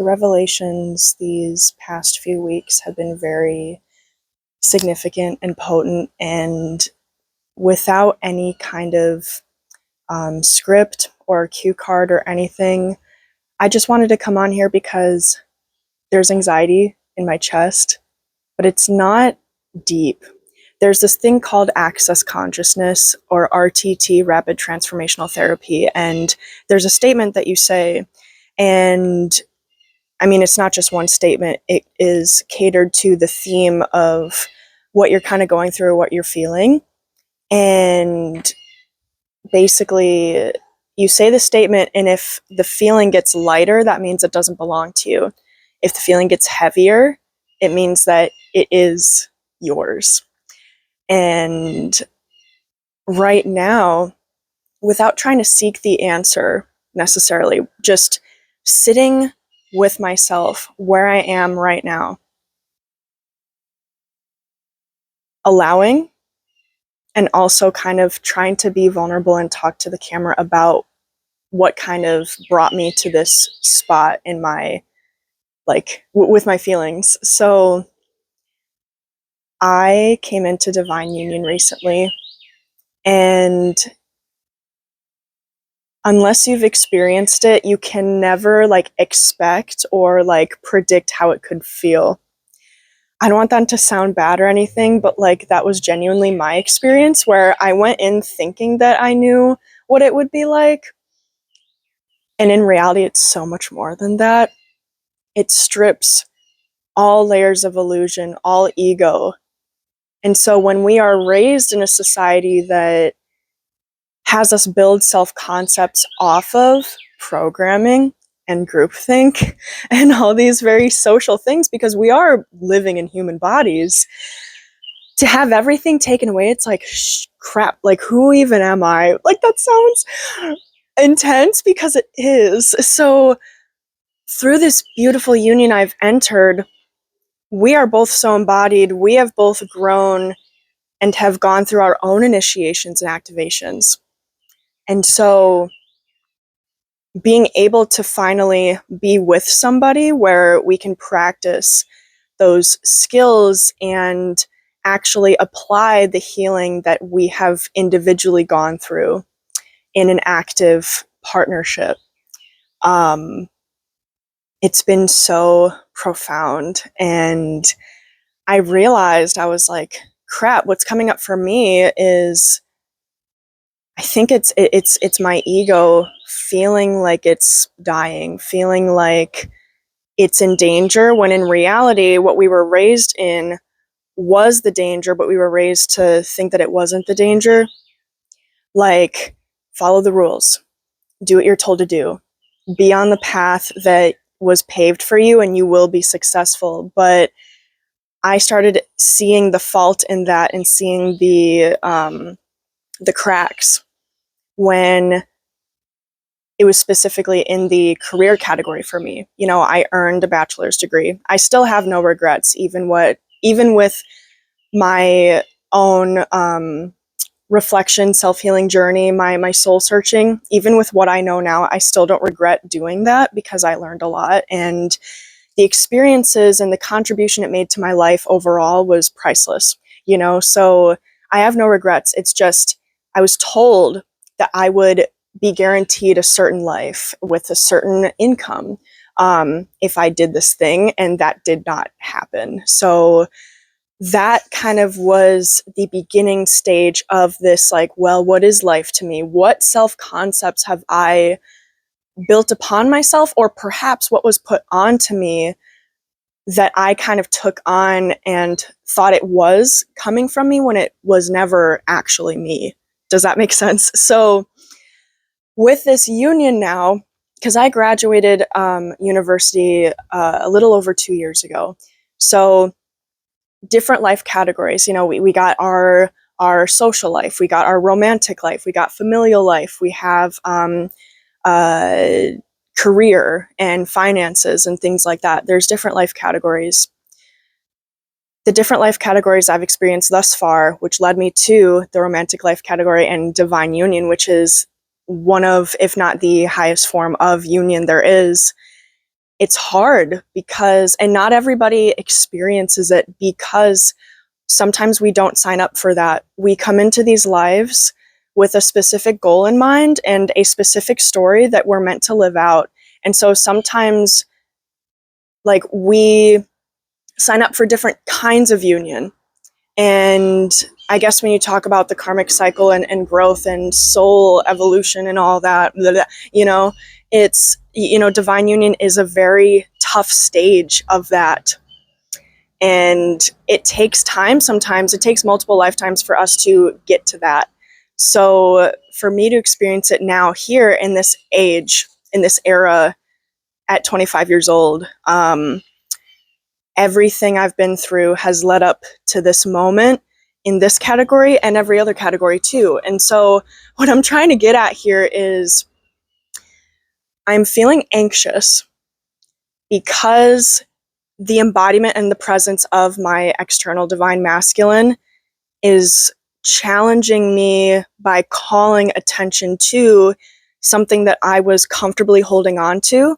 The revelations these past few weeks have been very significant and potent, and without any kind of script or cue card or anything, I just wanted to come on here because there's anxiety in my chest, but it's not deep. There's this thing called access consciousness, or RTT, rapid transformational therapy, and there's a statement that you say, and I mean, it's not just one statement. It is catered to the theme of what you're kind of going through, what you're feeling. And basically, you say the statement, and if the feeling gets lighter, that means it doesn't belong to you. If the feeling gets heavier, it means that it is yours. And right now, without trying to seek the answer necessarily, just sitting with myself where I am right now, allowing, and also kind of trying to be vulnerable and talk to the camera about what kind of brought me to this spot in my, with my feelings. So I came into divine union recently, and unless you've experienced it, you can never expect or predict how it could feel. I don't want that to sound bad or anything, but that was genuinely my experience, where I went in thinking that I knew what it would be like. And in reality, it's so much more than that. It strips all layers of illusion, all ego. And so when we are raised in a society that has us build self-concepts off of programming and groupthink and all these very social things, because we are living in human bodies, to have everything taken away, it's like, crap, who even am I? That sounds intense, because it is. So through this beautiful union I've entered, we are both so embodied, we have both grown and have gone through our own initiations and activations. And so being able to finally be with somebody where we can practice those skills and actually apply the healing that we have individually gone through in an active partnership. It's been so profound. And I realized, I was like, crap, what's coming up for me is, I think it's my ego feeling like it's dying, feeling like it's in danger, when in reality, what we were raised in was the danger, but we were raised to think that it wasn't the danger. Follow the rules, do what you're told to do, be on the path that was paved for you, and you will be successful. But I started seeing the fault in that, and seeing the cracks, when it was specifically in the career category for me. You know, I earned a bachelor's degree. I still have no regrets, even with my own reflection, self-healing journey, my soul searching, even with what I know now, I still don't regret doing that, because I learned a lot, and the experiences and the contribution it made to my life overall was priceless, you know? So I have no regrets. It's just, I was told that I would be guaranteed a certain life with a certain income if I did this thing, and that did not happen. So that kind of was the beginning stage of this, well, what is life to me? What self-concepts have I built upon myself, or perhaps what was put onto me that I kind of took on and thought it was coming from me, when it was never actually me? Does that make sense? So with this union now, because I graduated university a little over 2 years ago, so different life categories, you know, we got our social life, we got our romantic life, we got familial life, we have career and finances and things like that. There's different life categories. The different life categories I've experienced thus far, which led me to the romantic life category and divine union, which is one of, if not the highest form of union there is, it's hard because, and not everybody experiences it, because sometimes we don't sign up for that. We come into these lives with a specific goal in mind and a specific story that we're meant to live out. And so sometimes, like, we sign up for different kinds of union. And I guess when you talk about the karmic cycle and growth and soul evolution and all that, blah, blah, it's, divine union is a very tough stage of that. And it takes time sometimes. It takes multiple lifetimes for us to get to that. So for me to experience it now here in this age, in this era at 25 years old, everything I've been through has led up to this moment in this category and every other category too. And so what I'm trying to get at here is I'm feeling anxious because the embodiment and the presence of my external divine masculine is challenging me by calling attention to something that I was comfortably holding on to.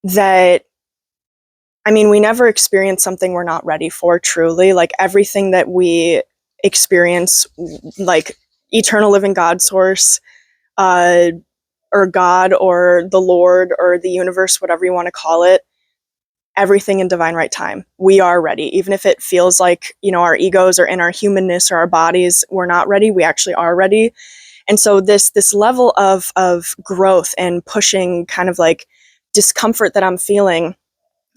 That, I mean, we never experience something we're not ready for, truly. Like, everything that we experience, like eternal living God source, or God, or the Lord, or the universe, whatever you want to call it, everything in divine right time. We are ready. Even if it feels like, our egos are in our humanness or our bodies, we're not ready. We actually are ready. And so this level of growth and pushing, kind of like discomfort that I'm feeling,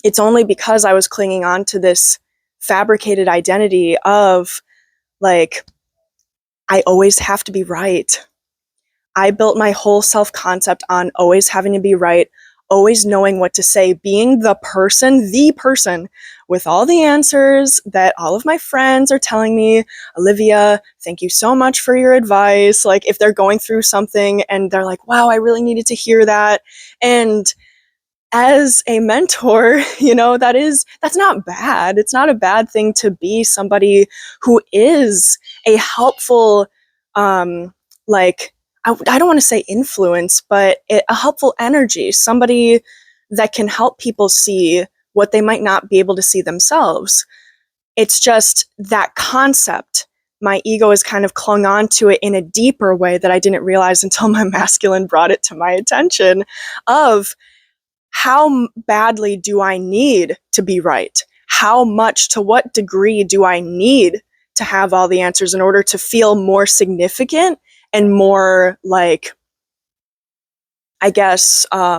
it's only because I was clinging on to this fabricated identity of, like, I always have to be right. I built my whole self-concept on always having to be right, always knowing what to say, being the person with all the answers that all of my friends are telling me. Olivia, thank you so much for your advice. Like, if they're going through something and they're like, wow, I really needed to hear that. And as a mentor, that's not bad. It's not a bad thing to be somebody who is a helpful, like, I don't want to say influence, but a helpful energy, somebody that can help people see what they might not be able to see themselves. It's just that concept. My ego has kind of clung on to it in a deeper way that I didn't realize until my masculine brought it to my attention, of how badly do I need to be right? How much, to what degree do I need to have all the answers in order to feel more significant and more, like, I guess, I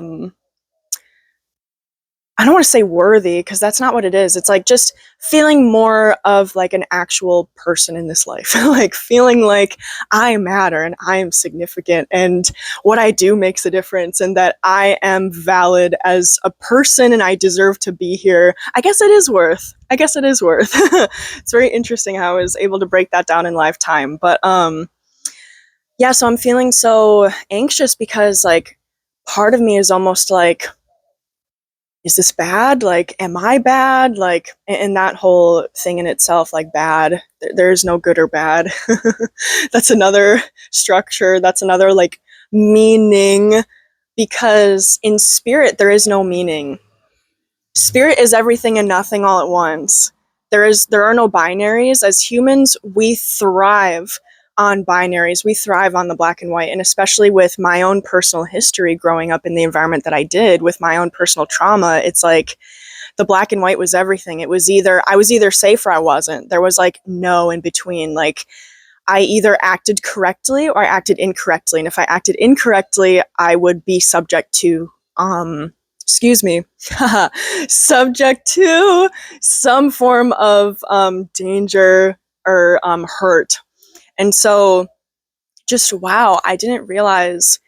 don't want to say worthy, because that's not what it is. It's like just feeling more of like an actual person in this life, like feeling like I matter and I am significant and what I do makes a difference and that I am valid as a person and I deserve to be here. I guess it is worth. It's very interesting how I was able to break that down in lifetime. But yeah, so I'm feeling so anxious because, like, part of me is almost like, is this bad? Like, am I bad? Like, and that whole thing in itself, like, bad, there's no good or bad. That's another structure. That's another, like, meaning, because in spirit, there is no meaning. Spirit is everything and nothing all at once. There are no binaries. As humans, we thrive on binaries. We thrive on the black and white, and especially with my own personal history growing up in the environment that I did, with my own personal trauma, it's like the black and white was everything. It was I was either safe or I wasn't. There was, like, no in between. Like, I either acted correctly or I acted incorrectly, and if I acted incorrectly, I would be subject to subject to some form of danger or hurt. And so, just, wow, I didn't realize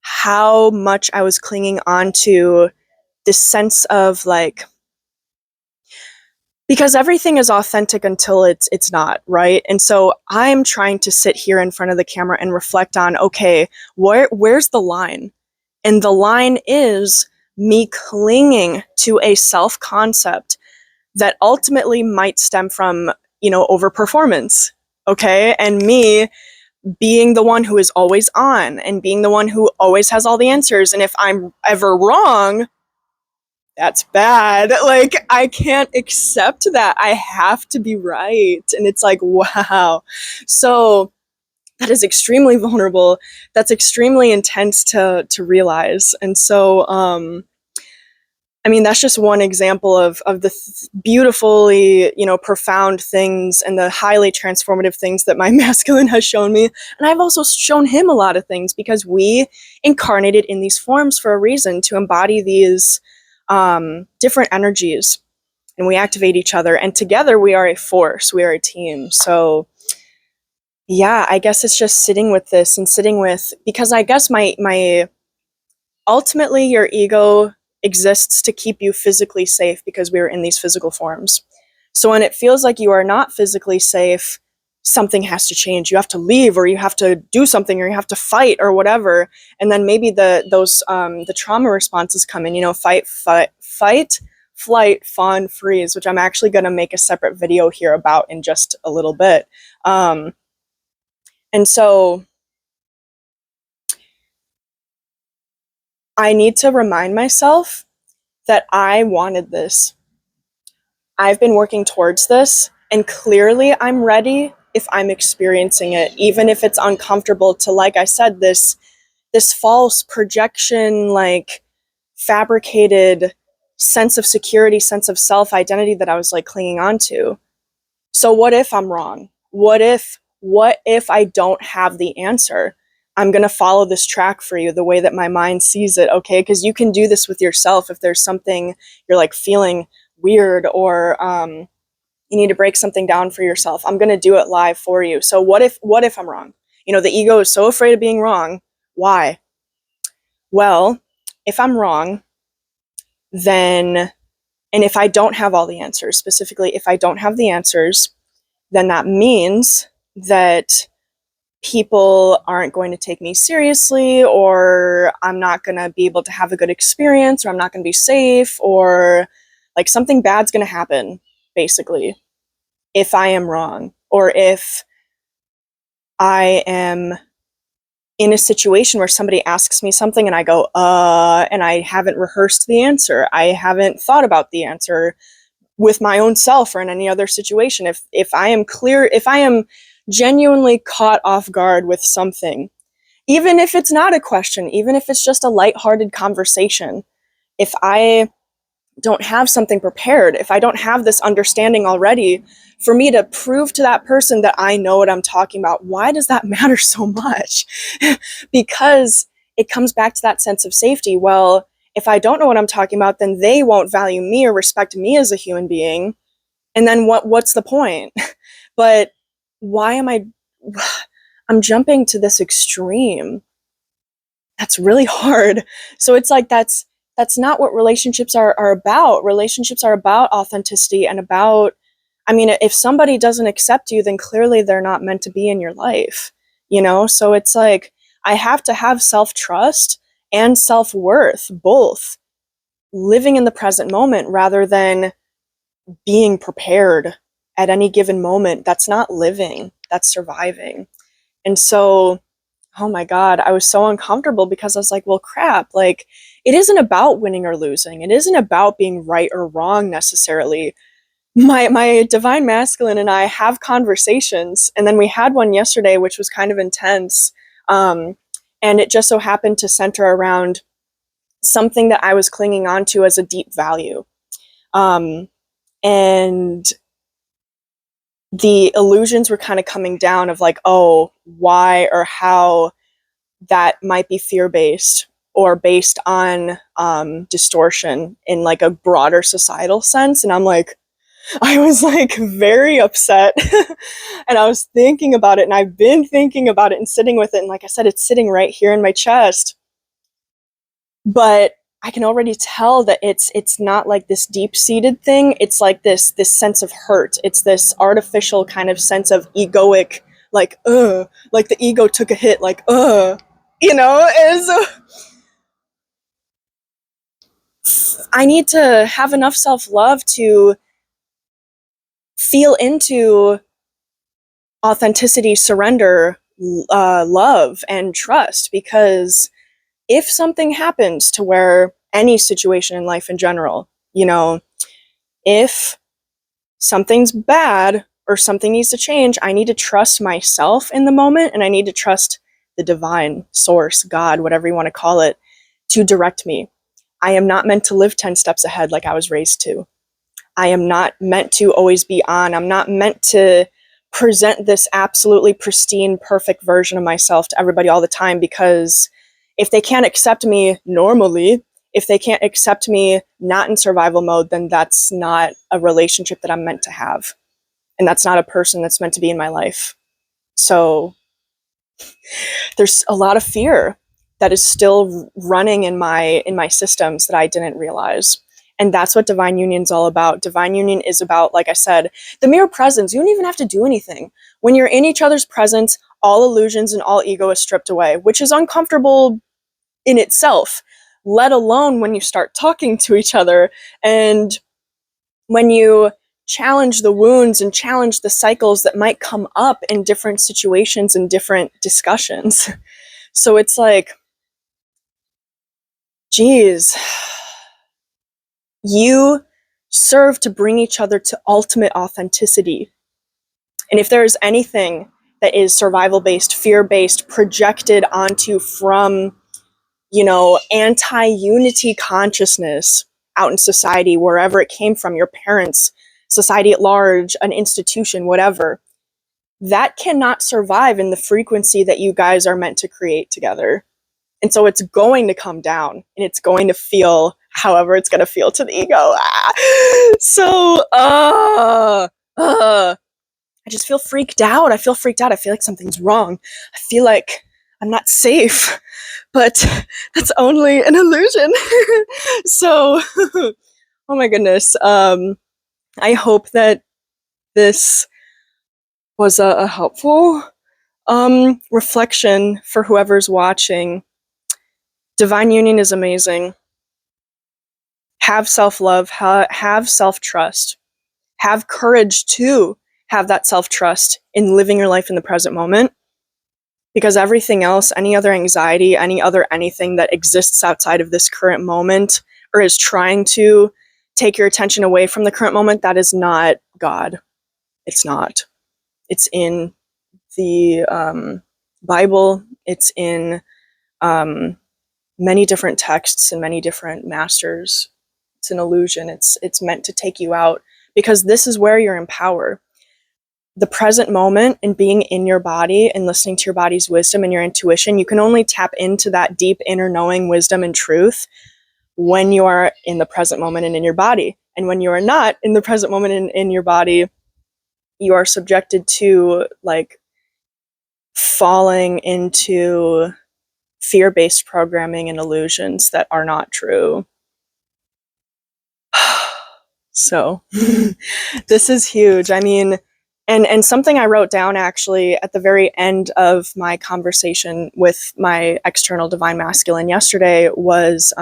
how much I was clinging on to this sense of, like, because everything is authentic until it's not, right? And so I'm trying to sit here in front of the camera and reflect on, okay, where's the line? And the line is me clinging to a self-concept that ultimately might stem from, overperformance, okay? And me being the one who is always on and being the one who always has all the answers. And if I'm ever wrong, that's bad. Like, I can't accept that. I have to be right. And it's like, wow. So that is extremely vulnerable. That's extremely intense to realize. And so, I mean, that's just one example of the beautifully, profound things and the highly transformative things that my masculine has shown me. And I've also shown him a lot of things, because we incarnated in these forms for a reason, to embody these different energies, and we activate each other. And together we are a force, we are a team. So yeah, I guess it's just sitting with this and sitting with, because I guess my ultimately your ego exists to keep you physically safe, because we are in these physical forms. So when it feels like you are not physically safe, something has to change. You have to leave, or you have to do something, or you have to fight, or whatever. And then maybe the trauma responses come in, fight, flight, fawn, freeze, which I'm actually going to make a separate video here about in just a little bit. And so I need to remind myself that I wanted this. I've been working towards this, and clearly I'm ready if I'm experiencing it, even if it's uncomfortable to, like I said, this false projection, like fabricated sense of security, sense of self-identity that I was like clinging on to. So what if I'm wrong? What if I don't have the answer? I'm going to follow this track for you the way that my mind sees it, okay? Because you can do this with yourself. If there's something you're like feeling weird, or you need to break something down for yourself, I'm going to do it live for you. So what if I'm wrong? The ego is so afraid of being wrong. Why? Well, if I'm wrong, then, and if I don't have all the answers, specifically, if I don't have the answers, then that means that people aren't going to take me seriously, or I'm not going to be able to have a good experience, or I'm not going to be safe, or like something bad's going to happen, basically, if I am wrong, or if I am in a situation where somebody asks me something and I go, and I haven't rehearsed the answer. I haven't thought about the answer with my own self or in any other situation. If I am genuinely caught off guard with something, even if it's not a question, even if it's just a lighthearted conversation, if I don't have something prepared, if I don't have this understanding already, for me to prove to that person that I know what I'm talking about, why does that matter so much? Because it comes back to that sense of safety. Well, if I don't know what I'm talking about, then they won't value me or respect me as a human being. And then what's the point? But why am I'm jumping to this extreme. That's really hard. So it's like, that's not what relationships are about. Relationships are about authenticity and about, I mean, if somebody doesn't accept you, then clearly they're not meant to be in your life, So it's like, I have to have self-trust and self-worth, both, living in the present moment rather than being prepared at any given moment. That's not living, that's surviving. And so, oh my God, I was so uncomfortable, because I was like, well, crap, like, it isn't about winning or losing. It isn't about being right or wrong necessarily. My divine masculine and I have conversations, and then we had one yesterday, which was kind of intense. And it just so happened to center around something that I was clinging on to as a deep value. And the illusions were kind of coming down of like, oh, why or how that might be fear-based or based on distortion in like a broader societal sense. And I was like very upset and I was thinking about it, and I've been thinking about it and sitting with it. And like I said, it's sitting right here in my chest, but I can already tell that it's not like this deep-seated thing. It's like this sense of hurt. It's this artificial kind of sense of egoic, like the ego took a hit, like and so I need to have enough self-love to feel into authenticity, surrender, love, and trust. Because if something happens to where any situation in life in general. You know, if something's bad or something needs to change, I need to trust myself in the moment, and I need to trust the divine source, God, whatever you want to call it, to direct me. I am not meant to live 10 steps ahead like I was raised to. I am not meant to always be on. I'm not meant to present this absolutely pristine, perfect version of myself to everybody all the time, because if they can't accept me normally, if they can't accept me not in survival mode, then that's not a relationship that I'm meant to have. And that's not a person that's meant to be in my life. So there's a lot of fear that is still running in my systems that I didn't realize. And that's what divine union is all about. Divine union is about, like I said, the mere presence. You don't even have to do anything. When you're in each other's presence, all illusions and all ego is stripped away, which is uncomfortable in itself, let alone when you start talking to each other and when you challenge the wounds and challenge the cycles that might come up in different situations and different discussions. So it's like, geez, you serve to bring each other to ultimate authenticity. And if there's anything that is survival-based, fear-based, projected onto from, you know, anti-unity consciousness out in society, wherever it came from, your parents, society at large, an institution, whatever, that cannot survive in the frequency that you guys are meant to create together. And so it's going to come down, and it's going to feel however it's going to feel to the ego. So, I just feel freaked out. I feel freaked out. I feel like something's wrong. I feel like I'm not safe, but that's only an illusion. So, oh my goodness. I hope that this was a helpful reflection for whoever's watching. Divine union is amazing. Have self-love, have self-trust, have courage to have that self-trust in living your life in the present moment, because everything else, any other anxiety, any other anything that exists outside of this current moment or is trying to take your attention away from the current moment, that is not God. It's not. It's in the Bible. It's in many different texts and many different masters. It's an illusion. It's meant to take you out, because this is where you're in power. The present moment and being in your body and listening to your body's wisdom and your intuition, you can only tap into that deep inner knowing, wisdom, and truth when you are in the present moment and in your body. And when you are not in the present moment and in your body, you are subjected to like falling into fear-based programming and illusions that are not true. So this is huge. I mean, and something I wrote down actually at the very end of my conversation with my external divine masculine yesterday was,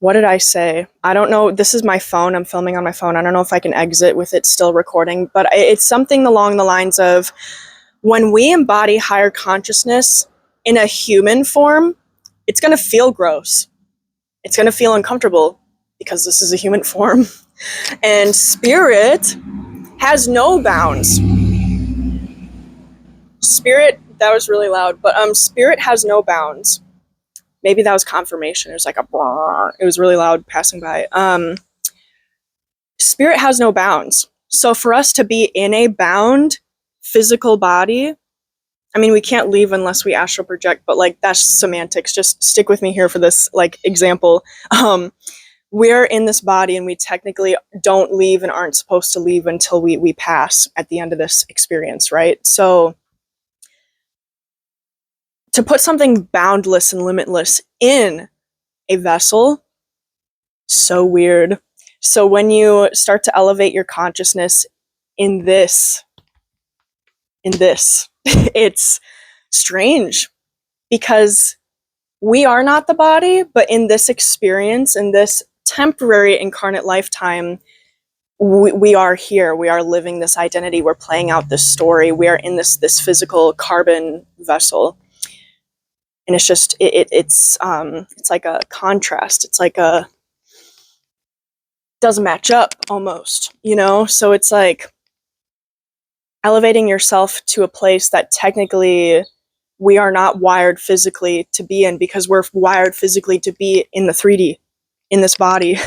what did I say? I don't know. This is my phone. I'm filming on my phone. I don't know if I can exit with it still recording, but it's something along the lines of, when we embody higher consciousness in a human form, it's going to feel gross. It's going to feel uncomfortable because this is a human form. And spirit has no bounds. Spirit, that was really loud, but spirit has no bounds. Maybe that was confirmation. It was like a brrr. It was really loud passing by. Spirit has no bounds. So for us to be in a bound physical body, I mean, we can't leave unless we astral project, but like that's semantics. Just stick with me here for this like example. We're in this body and we technically don't leave and aren't supposed to leave until we pass at the end of this experience, right? So to put something boundless and limitless in a vessel, so weird. So when you start to elevate your consciousness in this, it's strange, because we are not the body, but in this experience, in this temporary incarnate lifetime, we are here. We are living this identity. We're playing out this story. We are in this physical carbon vessel. And it's just, it's like a contrast. It's like doesn't match up almost, you know? So it's like elevating yourself to a place that technically we are not wired physically to be in, because we're wired physically to be in the 3D, in this body.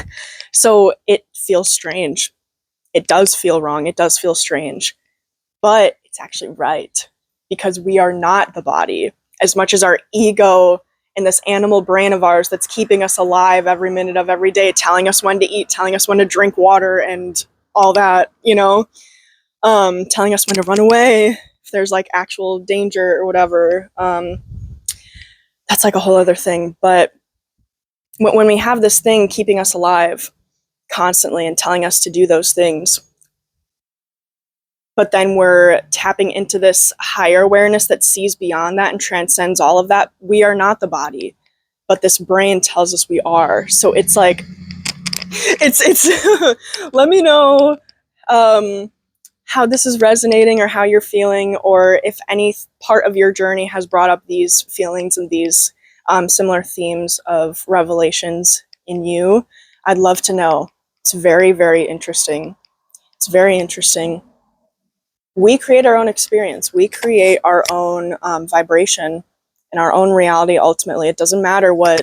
So it feels strange. It does feel wrong. It does feel strange. But it's actually right, because we are not the body. As much as our ego and this animal brain of ours that's keeping us alive every minute of every day, telling us when to eat, telling us when to drink water and all that, you know, telling us when to run away if there's like actual danger or whatever. That's like a whole other thing. But when we have this thing keeping us alive constantly and telling us to do those things, but then we're tapping into this higher awareness that sees beyond that and transcends all of that, we are not the body, but this brain tells us we are. So it's like, it's let me know how this is resonating, or how you're feeling, or if any part of your journey has brought up these feelings and these similar themes of revelations in you. I'd love to know. It's very, very interesting. It's very interesting. We create our own experience. We create our own vibration and our own reality. Ultimately, it doesn't matter what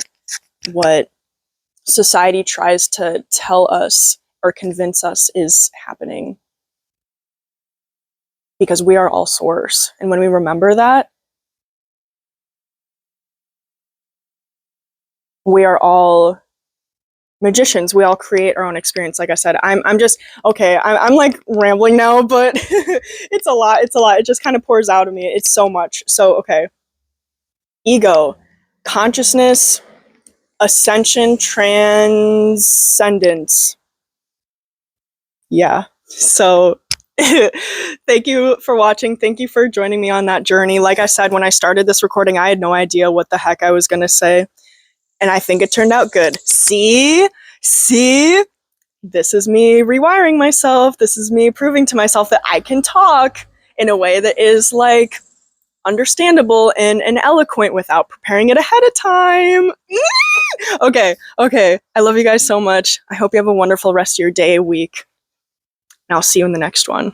society tries to tell us or convince us is happening, because we are all source. And when we remember that, we are all magicians. We all create our own experience. Like I said, I'm just, okay, I'm like rambling now, but it's a lot. It just kind of pours out of me. It's so much. So, okay. Ego, consciousness, ascension, transcendence. Yeah. So thank you for watching. Thank you for joining me on that journey. Like I said, when I started this recording, I had no idea what the heck I was going to say. And I think it turned out good. See? This is me rewiring myself. This is me proving to myself that I can talk in a way that is like understandable and eloquent without preparing it ahead of time. Okay. I love you guys so much. I hope you have a wonderful rest of your day, week, and I'll see you in the next one.